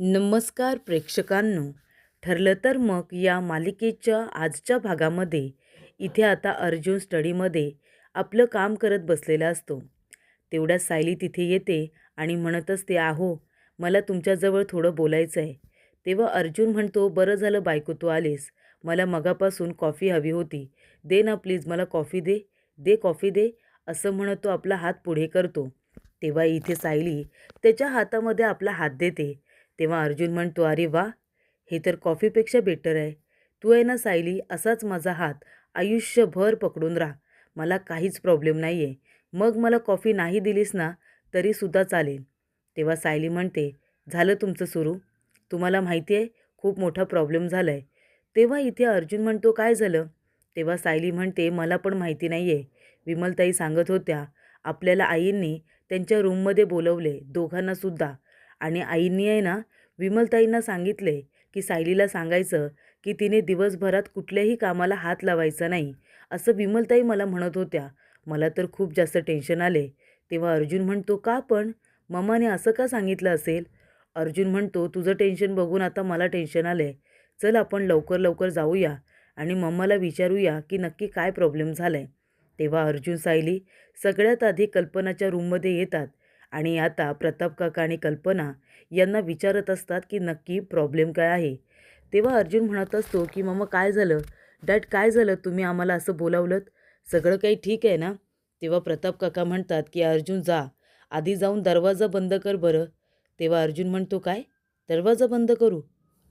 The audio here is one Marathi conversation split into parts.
नमस्कार प्रेक्षकांनो. ठरलं तर मग या मालिकेच्या आजच्या भागामध्ये इथे आता अर्जुन स्टडीमध्ये आपलं काम करत बसलेला असतो. तेवढ्यात सायली तिथे येते आणि म्हणत असते, "आहो, मला तुमच्याजवळ थोडं बोलायचं आहे." तेव्हा अर्जुन म्हणतो, "बरं झालं बायको तू आलीस. मला मगापासून कॉफी हवी होती. दे ना प्लीज, मला कॉफी दे, दे कॉफी दे." असं म्हणत तो आपला हात पुढे करतो. तेव्हा इथे सायली त्याच्या हातामध्ये आपला हात देते. तेव्हा अर्जुन म्हणतो, "अरे वा, हे तर कॉफीपेक्षा बेटर आहे. तू आहे ना सायली, असाच माझा हात आयुष्यभर पकडून राहा. मला काहीच प्रॉब्लेम नाही आहे. मग मला कॉफी नाही दिलीस ना तरीसुद्धा चालेल." तेव्हा सायली म्हणते, "झालं तुमचं सुरू. तुम्हाला माहिती आहे खूप मोठा प्रॉब्लेम झाला आहे." तेव्हा इथे अर्जुन म्हणतो, "काय झालं?" तेव्हा सायली म्हणते, "मला पण माहिती नाही आहे. विमलताई सांगत होत्या आपल्याला आईंनी त्यांच्या रूममध्ये बोलवले दोघांनासुद्धा, आणि आईंनी आहे ना विमलताईंना सांगितले की सायलीला सांगायचं की तिने दिवसभरात कुठल्याही कामाला हात लावायचा नाही, असं विमलताई मला म्हणत होत्या. मला तर खूप जास्त टेन्शन आले." तेव्हा अर्जुन म्हणतो, "का पण? मम्माने असं का सांगितलं असेल?" अर्जुन म्हणतो, "तुझं टेन्शन बघून आता मला टेन्शन आलं आहे. चल आपण लवकर लवकर जाऊया आणि मम्माला विचारूया की नक्की काय प्रॉब्लेम झाला आहे." तेव्हा अर्जुन सायली सगळ्यात आधी कल्पनाच्या रूममध्ये येतात आणि आता प्रताप काका आणि कल्पना यांना विचारत असतात की नक्की प्रॉब्लेम काय आहे. तेव्हा अर्जुन म्हणत असतो की "मम्मा काय झालं? डॅड काय झालं? तुम्ही आम्हाला असं बोलावलंत? सगळं काही ठीक आहे ना?" तेव्हा प्रताप काका म्हणतात की "अर्जुन जा, आधी जाऊन दरवाजा बंद कर बरं." तेव्हा अर्जुन म्हणतो, "काय? दरवाजा बंद करू?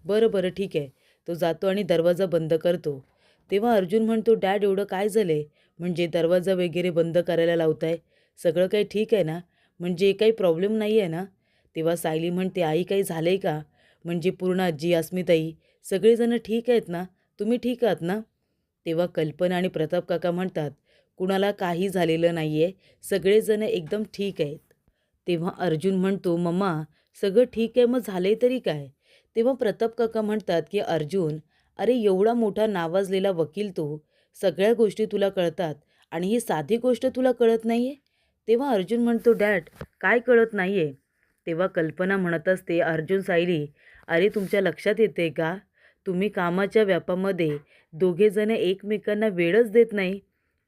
बरं बरं ठीक आहे." तो जातो आणि दरवाजा बंद करतो. तेव्हा अर्जुन म्हणतो, "डॅड एवढं काय झालं आहे? म्हणजे दरवाजा वगैरे बंद करायला लावताय? सगळं काही ठीक आहे ना? म्हणजे काही प्रॉब्लेम नाही आहे ना?" तेव्हा सायली म्हणते, "आई काही झालं आहे का? म्हणजे पूर्ण आजी, अस्मिताई सगळेजण ठीक आहेत ना? तुम्ही ठीक आहात ना?" तेव्हा कल्पना आणि प्रताप काका म्हणतात, "कुणाला काही झालेलं नाही आहे. सगळेजण एकदम ठीक आहेत." तेव्हा अर्जुन म्हणतो, "मम्मा सगळं ठीक आहे, मग झाले तरी काय?" तेव्हा प्रताप काका म्हणतात की "अर्जुन, अरे एवढा मोठा नावाजलेला वकील तू, सगळ्या गोष्टी तुला कळतात आणि ही साधी गोष्ट तुला कळत नाही आहे?" तेव्हा अर्जुन म्हणतो, "डॅड काय कळत नाही आहे?" तेव्हा कल्पना म्हणत असते, "अर्जुन सायली, अरे तुमच्या लक्षात येते का? तुम्ही कामाच्या व्यापामध्ये दोघेजण एकमेकांना वेळच देत नाही.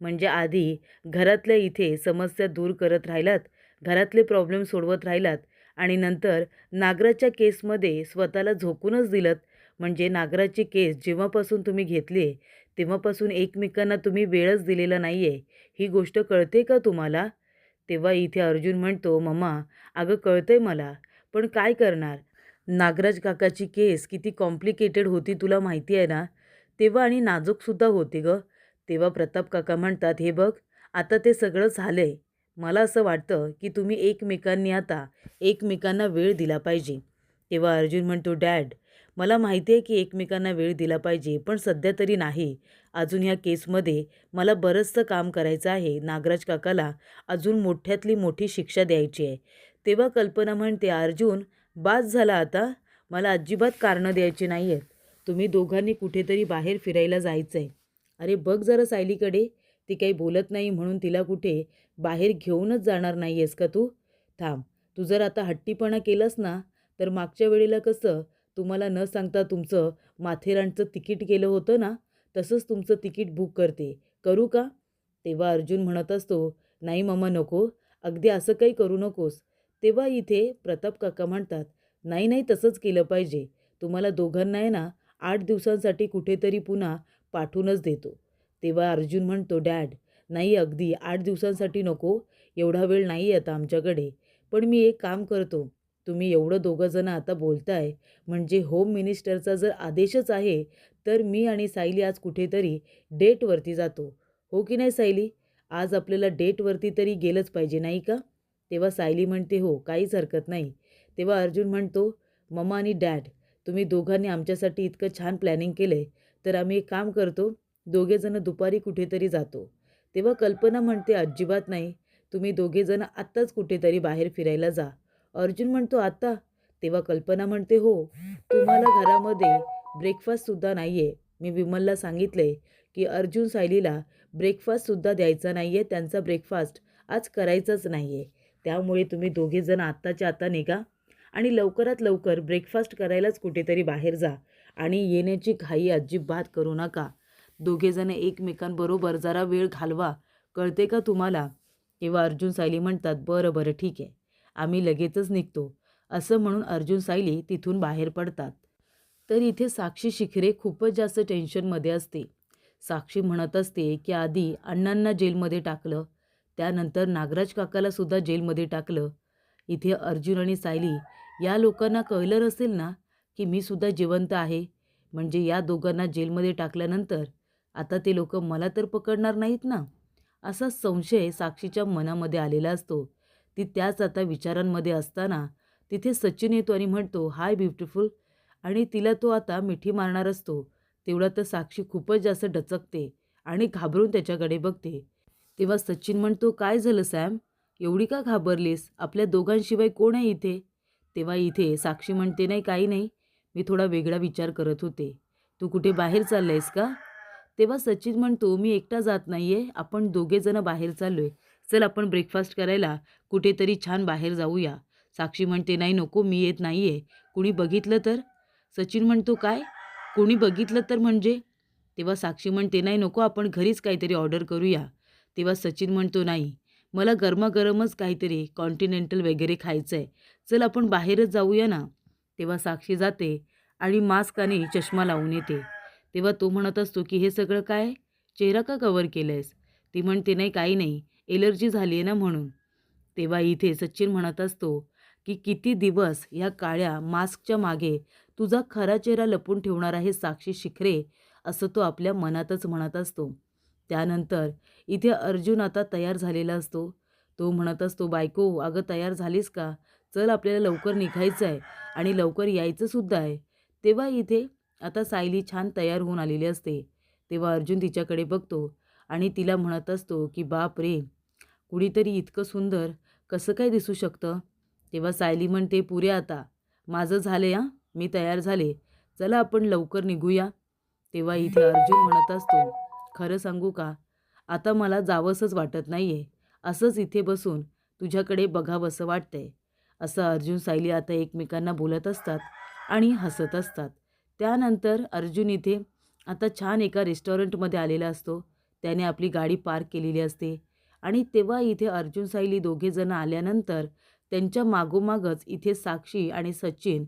म्हणजे आधी घरातल्या इथे समस्या दूर करत राहिलात, घरातले प्रॉब्लेम सोडवत राहिलात आणि नंतर नागराच्या केसमध्ये स्वतःला झोकूनच दिलत. म्हणजे नागराची केस जेव्हापासून तुम्ही घेतली आहे तेव्हापासून एकमेकांना तुम्ही वेळच दिलेला नाही आहे. ही गोष्ट कळते का तुम्हाला?" तेव्हा इथे अर्जुन म्हणतो, "मम्मा अगं कळतंय मला, पण काय करणार? नागराज काकाची केस किती कॉम्प्लिकेटेड होती तुला माहिती आहे ना? तेव्हा आणि नाजूकसुद्धा होती गं." तेव्हा प्रताप काका म्हणतात, "हे बघ, आता ते सगळं झालंय. मला असं वाटतं की तुम्ही एकमेकांनी आता एकमेकांना वेळ दिला पाहिजे." तेव्हा अर्जुन म्हणतो, "डॅड मला माहिती आहे की एकमेकांना वेळ दिला पाहिजे, पण सध्या तरी नाही. अजून ह्या केसमध्ये मला बरंचसं काम करायचं आहे. नागराज काकाला अजून मोठ्यातली मोठी शिक्षा द्यायची आहे." तेव्हा कल्पना म्हणते, "अर्जुन बास झाला आता. मला अजिबात कारणं द्यायची नाही आहेत. तुम्ही दोघांनी कुठेतरी बाहेर फिरायला जायचं आहे. अरे बघ जरा सायलीकडे, ती काही बोलत नाही म्हणून तिला कुठे बाहेर घेऊनच जाणार नाही आहेस का तू? थांब, तू जर आता हट्टीपणा केलास ना तर मागच्या वेळेला कसं तुम्हाला न सांगता तुमचं माथेरानचं तिकीट केलं होतं ना, तसंच तुमचं तिकीट बुक करते. करू का?" तेव्हा अर्जुन म्हणत असतो, "नाही मम्मा नको, अगदी असं काही करू नकोस." तेव्हा इथे प्रताप काका म्हणतात, "नाही नाही तसंच केलं पाहिजे. तुम्हाला दोघांना आहे ना 8 दिवसांसाठी कुठेतरी पुन्हा पाठवूनच देतो." तेव्हा अर्जुन म्हणतो, "डॅड नाही, अगदी 8 दिवसांसाठी नको, एवढा वेळ नाही आता आमच्याकडे. पण मी एक काम करतो, तुम्ही एवढं दोघंजणं आता बोलताय म्हणजे होम मिनिस्टरचा जर आदेशच आहे, तर मी आणि सायली आज कुठेतरी डेटवरती जातो. हो की नाही सायली? आज आपल्याला डेटवरती तरी गेलंच पाहिजे नाही का?" तेव्हा सायली म्हणते, "हो, काहीच हरकत नाही." तेव्हा अर्जुन म्हणतो, "मम्मा आणि डॅड तुम्ही दोघांनी आमच्यासाठी इतकं छान प्लॅनिंग केलं आहे, तर आम्ही एक काम करतो, दोघेजणं दुपारी कुठेतरी जातो." तेव्हा कल्पना म्हणते, "अजिबात नाही. तुम्ही दोघेजणं आत्ताच कुठेतरी बाहेर फिरायला जा." अर्जुन म्हणतो, "आत्ता?" तेव्हा कल्पना म्हणते, "हो, तुम्हाला घरामध्ये ब्रेकफास्टसुद्धा नाही आहे. मी विमलला सांगितले की अर्जुन सायलीला ब्रेकफास्टसुद्धा द्यायचा नाही आहे. त्यांचा ब्रेकफास्ट आज करायचाच नाही आहे. त्यामुळे तुम्ही दोघेजण आत्ताच्या आत्ता निघा आणि लवकरात लवकर ब्रेकफास्ट करायलाच कुठेतरी बाहेर जा आणि येण्याची घाई अजिबात करू नका. दोघेजण एकमेकांबरोबर जरा वेळ घालवा, कळते का तुम्हाला? तेव्हा अर्जुन सायली म्हणतात, बरं बरं ठीक आहे, आम्ही लगेचच निघतो. असं म्हणून अर्जुन सायली तिथून बाहेर पडतात. तर इथे साक्षी शिखरे खूपच जास्त टेन्शनमध्ये असते. साक्षी म्हणत असते की आधी अण्णांना जेलमध्ये टाकलं, त्यानंतर नागराज काकाला सुद्धा जेलमध्ये टाकलं. इथे अर्जुन आणि सायली या लोकांना कळलं असेल ना की मी सुद्धा जिवंत आहे, म्हणजे या दोघांना जेलमध्ये टाकल्यानंतर आता ते लोक मला तर पकडणार नाहीत ना, असा संशय साक्षीच्या मनामध्ये आलेला असतो. ती त्याच आता विचारांमध्ये असताना तिथे सचिन येतो आणि म्हणतो, हाय ब्युटिफुल, आणि तिला तो आता मिठी मारणार असतो. तेवढा तर साक्षी खूपच जास्त डचकते आणि घाबरून त्याच्याकडे बघते. तेव्हा सचिन म्हणतो, काय झालं सॅम, एवढी का घाबरलीस, आपल्या दोघांशिवाय कोण आहे इथे? तेव्हा इथे साक्षी म्हणते, नाही काही नाही, मी थोडा वेगळा विचार करत होते. तू कुठे बाहेर चाललायस का? तेव्हा सचिन म्हणतो, मी एकटा जात नाहीये, आपण दोघेजण बाहेर चाललोय. चल आपण ब्रेकफास्ट करायला कुठेतरी छान बाहेर जाऊया. साक्षी म्हणते, नाही नको, मी येत नाहीये, कुणी बघितलं तर? सचिन म्हणतो, काय, कोणी बघितलं तर म्हणजे? तेव्हा साक्षी म्हणते, नाही नको, आपण घरीच काहीतरी ऑर्डर करूया. तेव्हा सचिन म्हणतो, नाही, मला गरमागरमच काहीतरी कॉन्टिनेंटल वगैरे खायचं आहे, चल आपण बाहेरच जाऊया ना. तेव्हा साक्षी जाते आणि मास्क आणि चष्मा लावून येते. तेव्हा तो म्हणत असतो की हे सगळं काय, चेहरा का कव्हर केलं आहेस? ती म्हणते, नाही काही नाही, एलर्जी झाली आहे ना म्हणून. तेव्हा इथे सचिन म्हणत असतो की किती दिवस ह्या काळ्या मास्कच्या मागे तुझा खरा चेहरा लपून ठेवणार आहे साक्षी शिखरे, असं तो आपल्या मनातच म्हणत असतो. त्यानंतर इथे अर्जुन आता तयार झालेला असतो. तो म्हणत असतो, बायको अगं तयार झालीस का? चल आपल्याला लवकर निघायचं आहे आणि लवकर यायचं सुद्धा आहे. तेव्हा इथे आता सायली छान तयार होऊन आलेली असते. तेव्हा अर्जुन तिच्याकडे बघतो आणि तिला म्हणत असतो की बाप रे, कुणीतरी इतकं सुंदर कसं काय दिसू शकतं? तेव्हा सायली म्हणते, पुरे आता माझं झाले हां, मी तयार झाले, चला आपण लवकर निघूया. तेव्हा इथे अर्जुन म्हणत असतो, खरं सांगू का, आता मला जावंसंच वाटत नाहीये, असंच इथे बसून तुझ्याकडे बघावंसं वाटतंय. असं अर्जुन सायली आता एकमेकांना बोलत असतात आणि हसत असतात. त्यानंतर अर्जुन इथे आता छान एका रेस्टॉरंटमध्ये आलेला असतो. त्याने आपली गाडी पार्क केलेली असते आणि तेव्हा इथे अर्जुन सायली दोघेजण आल्यानंतर त्यांच्या मागोमागच इथे साक्षी आणि सचिन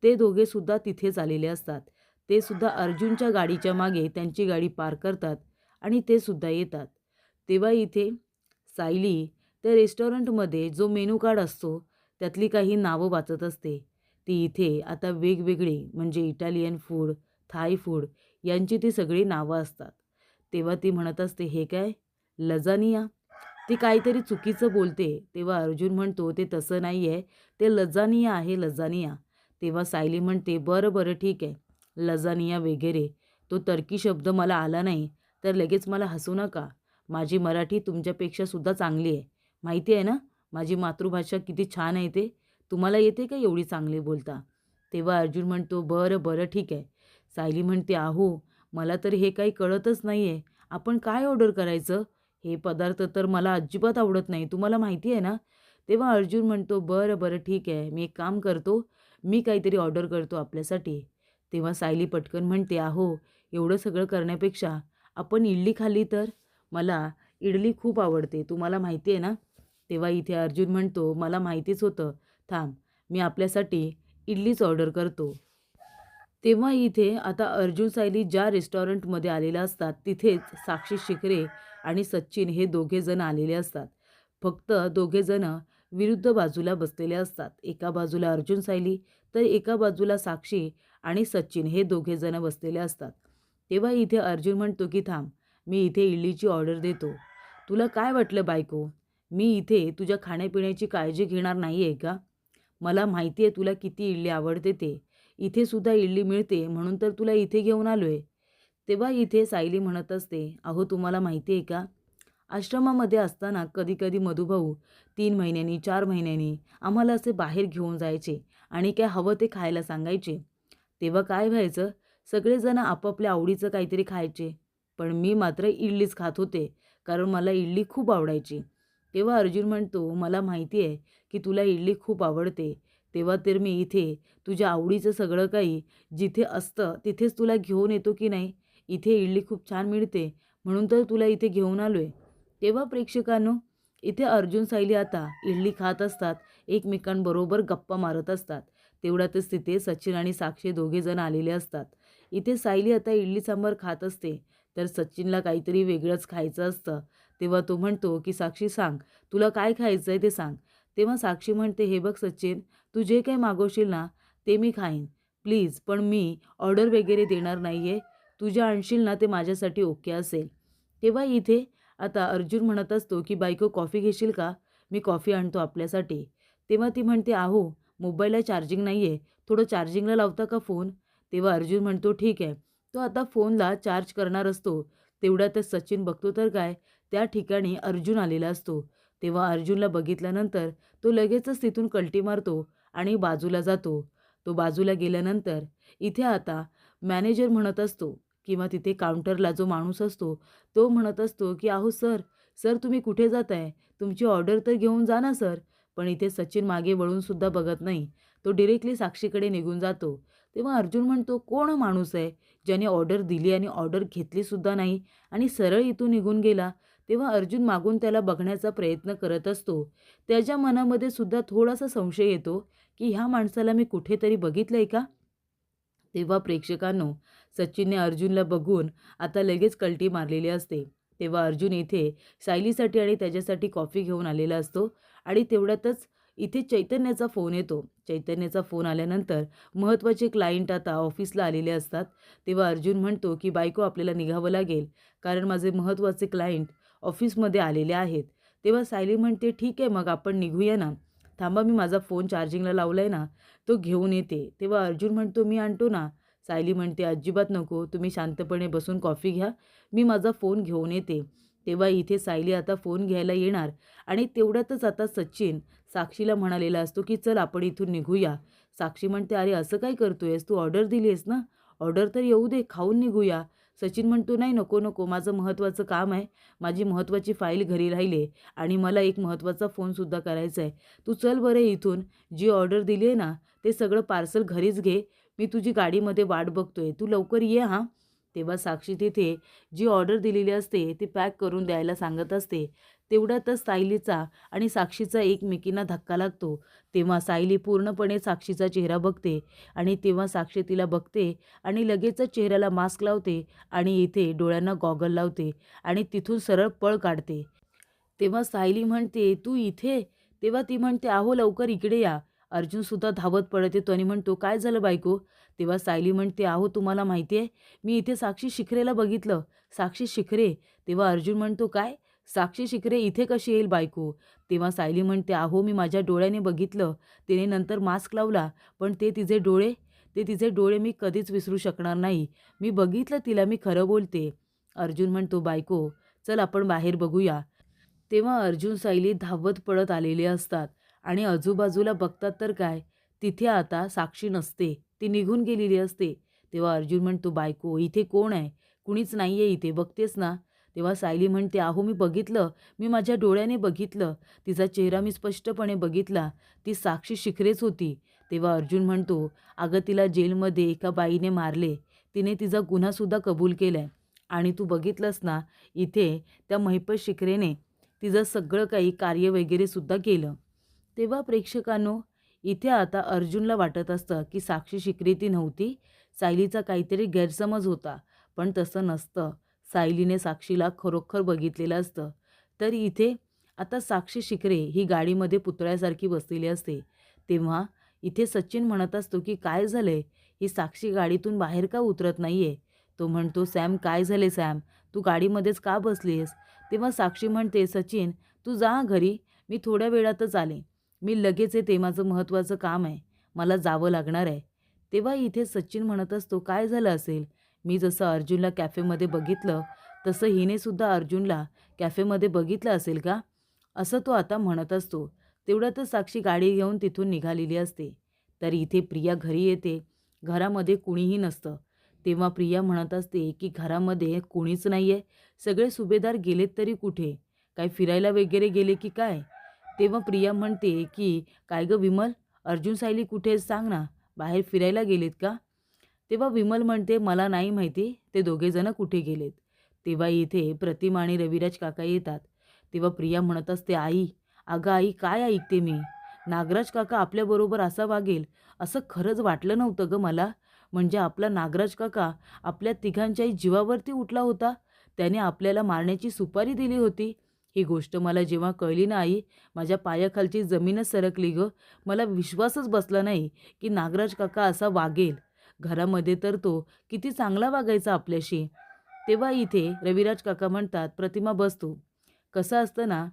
ते दोघेसुद्धा तिथेच आलेले असतात. ते सुद्धा अर्जुनच्या गाडीच्या मागे त्यांची गाडी पार्क करतात आणि ते सुद्धा येतात. तेव्हा इथे सायली त्या रेस्टॉरंटमध्ये जो मेनू कार्ड असतो त्यातली काही नावं वाचत असते. ती इथे आता वेगवेगळी म्हणजे इटालियन फूड, थाय फूड यांची ती सगळी नावं असतात. तेव्हा ती म्हणत असते, हे काय, लजानिया? ती काहीतरी चुकीचं बोलते. तेव्हा अर्जुन म्हणतो, ते तसं नाही आहे, ते लजानिया आहे, लजानिया. तेव्हा सायली म्हणते, बरं बरं ठीक आहे, लजानिया वगैरे तो टर्की शब्द मला आला नाही तर लगेच मला हसू नका. माझी मराठी तुमच्यापेक्षा सुद्धा चांगली आहे. माहिती आहे ना माझी मातृभाषा किती छान आहे ते? तुम्हाला येते का एवढी चांगली बोलता? तेव्हा अर्जुन म्हणतो, बरं बरं ठीक आहे. सायली म्हणते, अहो मला तर हे काही कळतच नाही आहे. आपण काय ऑर्डर करायचं? हे पदार्थ तर मला अजिबात आवडत नाही, तुम्हाला माहिती आहे ना? तेव्हा अर्जुन म्हणतो, बरं बरं ठीक आहे, मी एक काम करतो, मी काहीतरी ऑर्डर करतो आपल्यासाठी. तेव्हा सायली पटकन म्हणते, अहो एवढं सगळं करण्यापेक्षा आपण इडली खाल्ली तर? मला इडली खूप आवडते, तुम्हाला माहिती आहे ना? तेव्हा इथे अर्जुन म्हणतो, मला माहितीच होतं, थांब, मी आपल्यासाठी इडलीच ऑर्डर करतो. तेव्हा इथे आता अर्जुन सायली ज्या रेस्टॉरंटमध्ये आलेल्या असतात तिथेच साक्षी शिखरे आणि सचिन हे दोघेजण आलेले असतात. फक्त दोघेजण विरुद्ध बाजूला बसलेले असतात. एका बाजूला अर्जुन सायली तर एका बाजूला साक्षी आणि सचिन हे दोघेजण बसलेले असतात. तेव्हा इथे अर्जुन म्हणतो की थांब, मी इथे इडलीची ऑर्डर देतो. तुला काय वाटलं बायको, मी इथे तुझ्या खाण्यापिण्याची काळजी घेणार नाही आहे का? मला माहिती आहे तुला किती इडली आवडते ते. इथे सुद्धा इडली मिळते म्हणून तर तुला इथे घेऊन आलोय. तेव्हा इथे सायली म्हणत असते, अहो तुम्हाला माहिती आहे का, आश्रमामध्ये असताना कधी-कधी मधुभाऊ 3 महिन्यांनी, 4 महिन्यांनी आम्हाला असे बाहेर घेऊन जायचे आणि काय हवं ते खायला सांगायचे. तेव्हा काय व्हायचं, सगळेजण आपापल्या आवडीचं काहीतरी खायचे. पण मी मात्र इडलीच खात होते, कारण मला इडली खूप आवडायची. तेव्हा अर्जुन म्हणतो, मला माहिती आहे की तुला इडली खूप आवडते. तेव्हा तर मी इथे तुझ्या आवडीचं सगळं काही जिथे असतं तिथेच तुला घेऊन येतो की नाही. इथे इडली खूप छान मिळते म्हणून तर तुला इथे घेऊन आलो आहे. तेव्हा प्रेक्षकांनो, इथे अर्जुन सायली आता इडली खात असतात, एकमेकांबरोबर गप्पा मारत असतात. तेवढ्यातच तिथे सचिन आणि साक्षी दोघेजण आलेले असतात. इथे सायली आता इडली सांबार खात असते, तर सचिनला काहीतरी वेगळंच खायचं असतं. तेव्हा तो म्हणतो की साक्षी सांग, तुला काय खायचं आहे ते सांग. तेव्हा साक्षी म्हणते, हे बघ सचिन, तू जे काही मागवशील ना ते मी खाईन प्लीज, पण मी ऑर्डर वगैरे देणार नाही आहे. तू जे आणशील ना ते माझ्यासाठी ओके असेल. तेव्हा इथे आता अर्जुन म्हणत असतो की बायको कॉफी घेशील का? मी कॉफी आणतो आपल्यासाठी. तेव्हा ती म्हणते, अहो मोबाईलला चार्जिंग नाही आहे, थोडं चार्जिंगला लावता का फोन? तेव्हा अर्जुन म्हणतो ठीक आहे. तो आता फोनला चार्ज करणार असतो. तेवढ्यातच सचिन बघतो तर काय, त्या ठिकाणी अर्जुन आलेला असतो. तेव्हा अर्जुनला बघितल्यानंतर तो लगेचच तिथून कल्टी मारतो आणि बाजूला जातो. तो बाजूला गेल्यानंतर इथे आता मॅनेजर म्हणत असतो किंवा तिथे काउंटरला जो माणूस असतो तो म्हणत असतो की अहो सर, सर तुम्ही कुठे जाताय? तुमची ऑर्डर तर घेऊन जा ना सर. पण इथे सचिन मागे वळून सुद्धा बघत नाही. तो डिरेक्टली साक्षीकडे निघून जातो. तेव्हा अर्जुन म्हणतो, कोण हा माणूस आहे ज्याने ऑर्डर दिली आणि ऑर्डर घेतली सुद्धा नाही आणि सरळ इथून निघून गेला? तेव्हा अर्जुन मागून त्याला बघण्याचा प्रयत्न करत असतो. त्याच्या मनामध्ये सुद्धा थोडासा संशय येतो की ह्या माणसाला मी कुठेतरी बघितलंय का? तेव्हा प्रेक्षकांनो, सचिनने अर्जुनला बघून आता लगेच कल्टी मारलेली असते. तेव्हा अर्जुन इथे सायलीसाठी आणि त्याच्यासाठी कॉफी घेऊन आलेला असतो आणि तेवढ्यातच इथे चैतन्याचा फोन येतो. चैतन्याचा फोन आल्यानंतर महत्त्वाचे क्लायंट आता ऑफिसला आलेले असतात. तेव्हा अर्जुन म्हणतो की बायको आपल्याला निघावं लागेल, कारण माझे महत्त्वाचे क्लायंट ऑफिसमध्ये आलेले आहेत. तेव्हा सायली म्हणते, ठीक आहे मग आपण निघूया ना. थांबा, मी माझा फोन चार्जिंगला लावलाय ना, तो घेऊन येते. तेव्हा अर्जुन म्हणतो, मी आणतो ना. सायली म्हणते, अजिबात नको, तुम्ही शांतपणे बसून कॉफी घ्या, मी माझा फोन घेऊन येते. तेव्हा इथे सायली आता फोन घ्यायला येणार आणि तेवढ्यातच आता सचिन साक्षीला म्हणालेला असतो की चल आपण इथून निघूया. साक्षी म्हणते, अरे असं काय करतोयस, तू ऑर्डर दिली आहेस ना, ऑर्डर तर येऊ दे, खाऊन निघूया. सचिन म्हणतो, नाही नको नको, माझं महत्त्वाचं काम आहे, माझी महत्त्वाची फाईल घरी राहिली आणि मला एक महत्त्वाचा फोनसुद्धा करायचा आहे. तू चल बरं इथून, जी ऑर्डर दिली आहे ना ते सगळं पार्सल घरीच घे, मी तुझी गाडीमध्ये वाट बघतोय, तू लवकर ये हां. तेव्हा साक्षी तिथे जी ऑर्डर दिलेली असते ती पॅक करून द्यायला सांगत असते. तेवढ्यातच सायलीचा आणि साक्षीचा एकमेकींना धक्का लागतो. तेव्हा सायली पूर्णपणे साक्षीचा चेहरा बघते आणि तेव्हा साक्षी तिला बघते आणि लगेचच चेहऱ्याला मास्क लावते आणि इथे डोळ्यांना गॉगल लावते आणि तिथून सरळ पळ काढते. तेव्हा सायली म्हणते, तू इथे? तेव्हा ती म्हणते, अहो लवकर इकडे या. अर्जुनसुद्धा धावत पळत येतो आणि म्हणतो, काय झालं बायको? तेव्हा सायली म्हणते, अहो तुम्हाला माहिती आहे, मी इथे साक्षी शिखरेला बघितलं. साक्षी शिखरे? तेव्हा अर्जुन म्हणतो, काय? साक्षी शिखरे इथे कशी येईल बायको? तेव्हा सायली म्हणते, अहो मी माझ्या डोळ्याने बघितलं. तिने नंतर मास्क लावला, पण ते तिचे डोळे मी कधीच विसरू शकणार नाही. मी बघितलं तिला, मी खरं बोलते. अर्जुन म्हणतो, बायको चल आपण बाहेर बघूया. तेव्हा अर्जुन सायली धावत पळत आलेले असतात आणि आजूबाजूला बघतात तर काय, तिथे आता साक्षी नसते, ती निघून गेलेली असते. तेव्हा अर्जुन म्हणतो, बायको इथे कोण आहे? कुणीच नाही आहे इथे, बघतेस ना? तेव्हा सायली म्हणते, अहो मी बघितलं, मी माझ्या डोळ्याने बघितलं, तिचा चेहरा मी स्पष्टपणे बघितला, ती साक्षी शिखरेच होती. तेव्हा अर्जुन म्हणतो, अगं तिला जेलमध्ये एका बाईने मारले, तिने तिचा गुन्हासुद्धा कबूल केलाय आणि तू बघितलंस ना, इथे त्या महिपत शिखरेने तिचं सगळं काही कार्य वगैरे सुद्धा केलं. तेव्हा प्रेक्षकांनो, इथे आता अर्जुनला वाटत असतं की साक्षी शिकरी ती नव्हती, सायलीचा काहीतरी गैरसमज होता. पण तसं नसतं, सायलीने साक्षीला खरोखर बघितलेलं असतं. तर इथे आता साक्षी शिकरे ही गाडीमध्ये पुतळ्यासारखी बसलेली असते. तेव्हा इथे सचिन म्हणत असतो की काय झालंय, ही साक्षी गाडीतून बाहेर का उतरत नाहीये? तो म्हणतो, सॅम काय झाले सॅम, तू गाडीमध्येच का बसलीस? तेव्हा साक्षी म्हणते, सचिन तू जा घरी, मी थोड्या वेळातच आले, मी लगेच येते, माझं महत्त्वाचं काम आहे, मला जावं लागणार आहे. तेव्हा इथे सचिन म्हणत असतो, काय झालं असेल? मी जसं अर्जुनला कॅफेमध्ये बघितलं तसं हिने सुद्धा अर्जुनला कॅफेमध्ये बघितलं असेल का? असं तो आता म्हणत असतो. तेवढ्यातच साक्षी गाडी घेऊन तिथून निघालेली असते. तर इथे प्रिया घरी येते. घरामध्ये कुणीही नसतं. तेव्हा प्रिया म्हणत असते की घरामध्ये कुणीच नाही आहे, सगळे सुभेदार गेलेत तरी कुठे? काय फिरायला वगैरे गेले की काय? तेव्हा प्रिया म्हणते की काय गं विमल, अर्जुन सायली कुठे आहेत सांग ना, बाहेर फिरायला गेलेत का? तेव्हा विमल म्हणते मला नाही माहिती ते दोघेजणं कुठे गेलेत. तेव्हा इथे प्रतिमा आणि रविराज काका येतात. तेव्हा प्रिया म्हणत असते आई, अगं आई काय ऐकते मी? नागराज काका आपल्याबरोबर असा वागेल असं खरंच वाटलं नव्हतं गं मला. म्हणजे आपला नागराज काका आपल्या तिघांच्याही जीवावरती उठला होता. त्याने आपल्याला मारण्याची सुपारी दिली होती. ही गोष्ट मला जेव्हा कळली ना आई, माझ्या पायाखालची जमीनच सरकली गं. मला विश्वासच बसला नाही की नागराज काका असा वागेल. घरामध्ये तर तो किती चांगला वागायचा आपल्याशी. तेव्हा इथे रविराज काका म्हणतात, प्रतिमा बस तू. कसं असतं ना,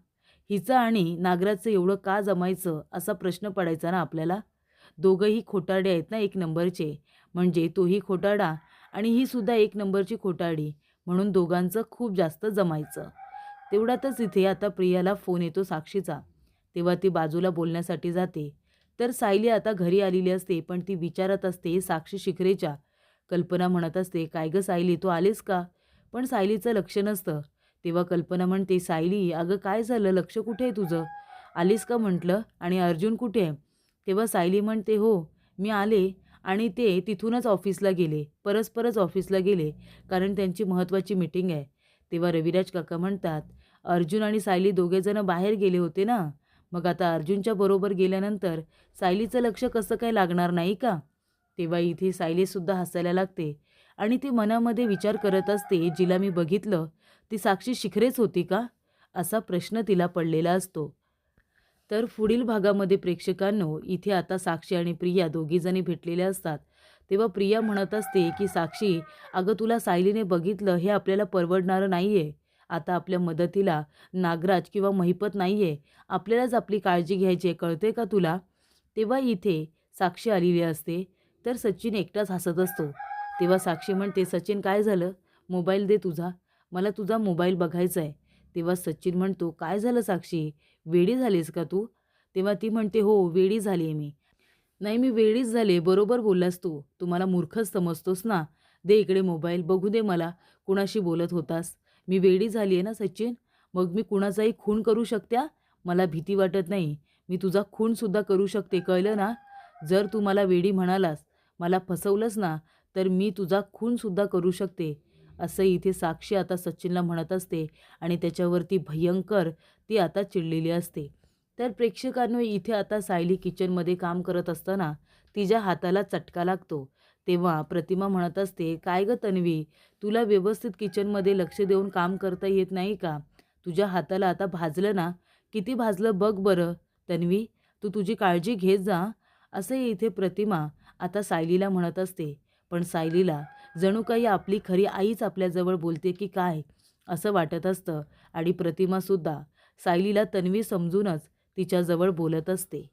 हिचं आणि नागराजचं एवढं का जमायचं असा प्रश्न पडायचा ना आपल्याला. दोघंही खोटारडे आहेत ना एक नंबरचे. म्हणजे तोही खोटारडा आणि ही सुद्धा एक नंबरची खोटारडी. म्हणून दोघांचं खूप जास्त जमायचं. तेवढ्यातच इथे आता प्रियाला फोन येतो साक्षीचा. तेव्हा ती बाजूला बोलण्यासाठी जाते. तर सायली आता घरी आलेली असते, पण ती विचारत असते साक्षी शिखरेच्या. कल्पना म्हणत असते, काय गं सायली तू आलीस का? पण सायलीचं लक्ष नसतं. तेव्हा कल्पना म्हणते, सायली अगं काय झालं, लक्ष कुठे आहे तुझं? आलीस का म्हटलं, आणि अर्जुन कुठे आहे? तेव्हा सायली म्हणते, हो मी आले आणि ते तिथूनच ऑफिसला गेले, परस्परच ऑफिसला गेले, कारण त्यांची महत्त्वाची मीटिंग आहे. तेव्हा रविराज काका म्हणतात, अर्जुन आणि सायली दोघेजणं बाहेर गेले होते ना, मग आता अर्जुनच्या बरोबर गेल्यानंतर सायलीचं लक्ष कसं काय लागणार नाही का? तेव्हा इथे सायलीसुद्धा हसायला लागते आणि ती मनामध्ये विचार करत असते, जिला मी बघितलं ती साक्षी शिखरेच होती का? असा प्रश्न तिला पडलेला असतो. तर पुढील भागामध्ये प्रेक्षकांनो, इथे आता साक्षी आणि प्रिया दोघीजणी भेटलेल्या असतात. तेव्हा प्रिया म्हणत असते की साक्षी, अगं तुला सायलीने बघितलं हे आपल्याला परवडणारं नाही आहे. आता आपल्या मदतीला नागराज किंवा महिपत नाही आहे. आपल्यालाच आपली काळजी घ्यायची आहे, कळते का तुला? तेव्हा इथे साक्षी आलेली असते. तर सचिन एकटाच हसत असतो. तेव्हा साक्षी म्हणते, सचिन काय झालं? मोबाईल दे तुझा. मला तुझा मोबाईल बघायचा आहे. तेव्हा सचिन म्हणतो, काय झालं साक्षी? वेडी झालीस का तू? तेव्हा ती म्हणते, हो वेडी झाली आहे मी. नाही मी वेडीच झाले, बरोबर बोललास तू. तू मला मूर्खच समजतोस ना. दे इकडे मोबाईल, बघू दे मला कुणाशी बोलत होतास. मी वेडी झाली आहे ना सचिन, मग मी कुणाचाही खून करू शकते हां. मला भीती वाटत नाही. मी तुझा खूनसुद्धा करू शकते, कळलं ना? जर तू मला वेडी म्हणालास, मला फसवलंस ना, तर मी तुझा खूनसुद्धा करू शकते. असं इथे साक्षी आता सचिनला म्हणत असते आणि त्याच्यावरती भयंकर ती आता चिडलेली असते. तर प्रेक्षकांनो, इथे आता सायली किचनमध्ये काम करत असताना तिच्या हाताला चटका लागतो. तेव्हा प्रतिमा म्हणत असते, काय गं तन्वी, तुला व्यवस्थित किचनमध्ये लक्ष देऊन काम करता येत नाही का? तुझ्या हाताला आता भाजलं ना, किती भाजलं बघ बरं. तन्वी, तू तुझी काळजी घेत जा. असं इथे प्रतिमा आता सायलीला म्हणत असते. पण सायलीला जणू काही आपली खरी आईच आपल्याजवळ बोलते की काय असं वाटत असतं. आणि प्रतिमासुद्धा सायलीला तन्वी समजूनच तिच्याजवळ बोलत असते.